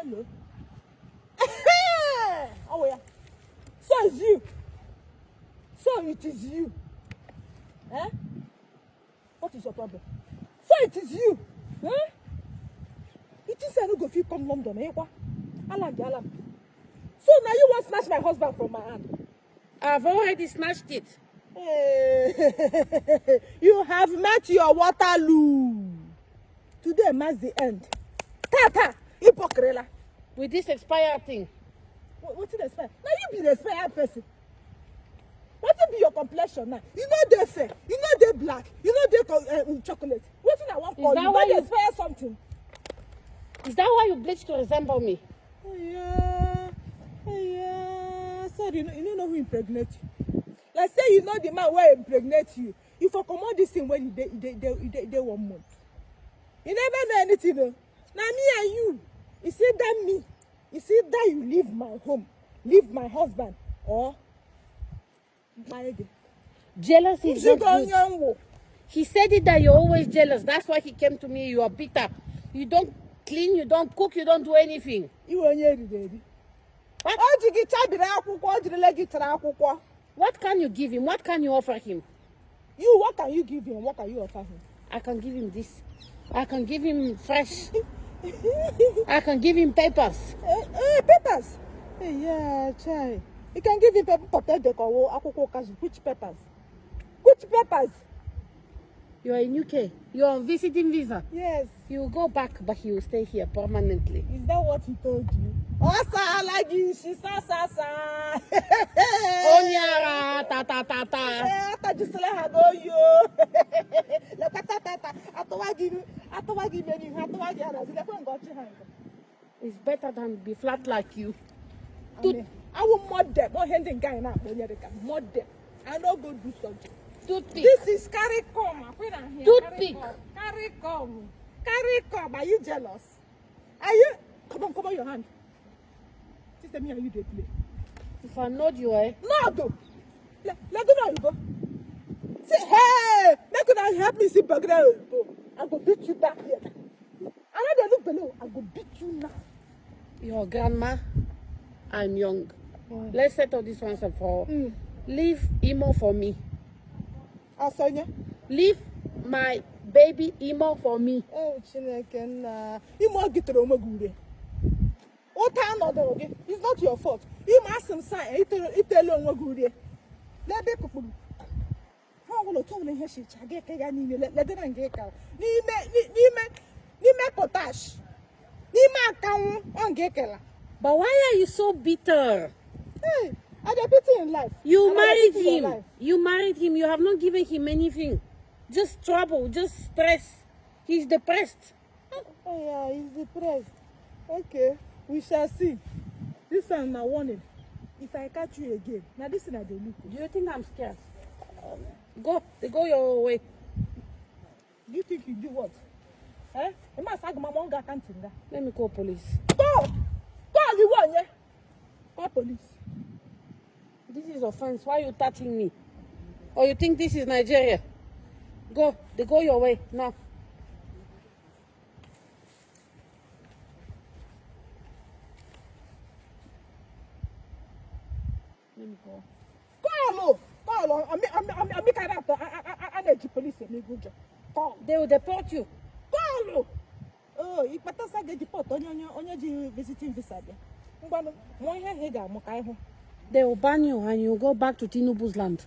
Hello. Oh yeah. So it's you. So it is you. Eh? What is your problem? So it is you. Eh? It is I don't go feel come London, eh? Alam. So now you want to snatch my husband from my hand. I've already snatched it. Hey, you have met your Waterloo. Today marks the end. Tata, hypocrite. With this expired thing. What's the expire? Now you be the expired person. What will be your complexion now? You know they fair. You know they black. You know they chocolate. What I want call you? Why you expire something? Is that why you bleached to resemble me? Oh yeah. Sorry, you don't know who impregnate you. Like say you know the man where impregnate you. You for come on this thing when they 1 month. You never know anything. No? Now me and you. You see that me. You see that you leave my home, leave my husband, or my jealousy is not good. He said it that you're always jealous. That's why he came to me. You are bitter. You don't clean, you don't cook, you don't do anything. You are ready. What can you give him? What can you offer him? What can you give him? What can you offer him? I can give him this. I can give him fresh. I can give him papers. Papers? Yeah, try. You can give him which papers? Which papers? You are in UK. You are on visiting visa. Yes. You will go back, but he will stay here permanently. Is that what he told you? Osa like you, she sa. Onyara ta. Ta just let her go yo. La ta. Atowagi many. It's better than be flat like you. I will mod them. What handing guy now? Mod them. I know go do something. Toothpick. This is carry come. Toothpick. Carry come. Are you jealous? Are you? Come on your hand. Sister, me and you they play. If I nod you, eh? No, do. Let go now, you go. Say, hey, let go now. Help me see background. I go beat you back here. I know they look below. I go beat you now. Your grandma, I'm young. Let's settle this once and for all. Leave Imo for me. Sonia? Leave my baby Imo for me. Oh, Chineke, Imo get to the Omagure. What time are they? It's not your fault. You must some sign. It alone Omagure. Let me go. How will I tell you? She get let them get out. Nime potash. Nime account on Gekela. But why are you so bitter? Hey, are they bitter in life? You married him. You married him. You have not given him anything. Just trouble, just stress. He's depressed. Oh yeah, he's depressed. Okay, we shall see. This one now warning. If I catch you again, now this is not the look. Do you think I'm scared? Go your way. Do you think you do what? Eh? Let me call police. Call the one, yeah? Call police. This is offense. Why are you touching me? Or you think this is Nigeria? Go your way now. Let me go. Call. I'm police. Call. They will deport you. Call. Oh, you better say deport on visiting visa. They will ban you and you go back to Tinubu's land.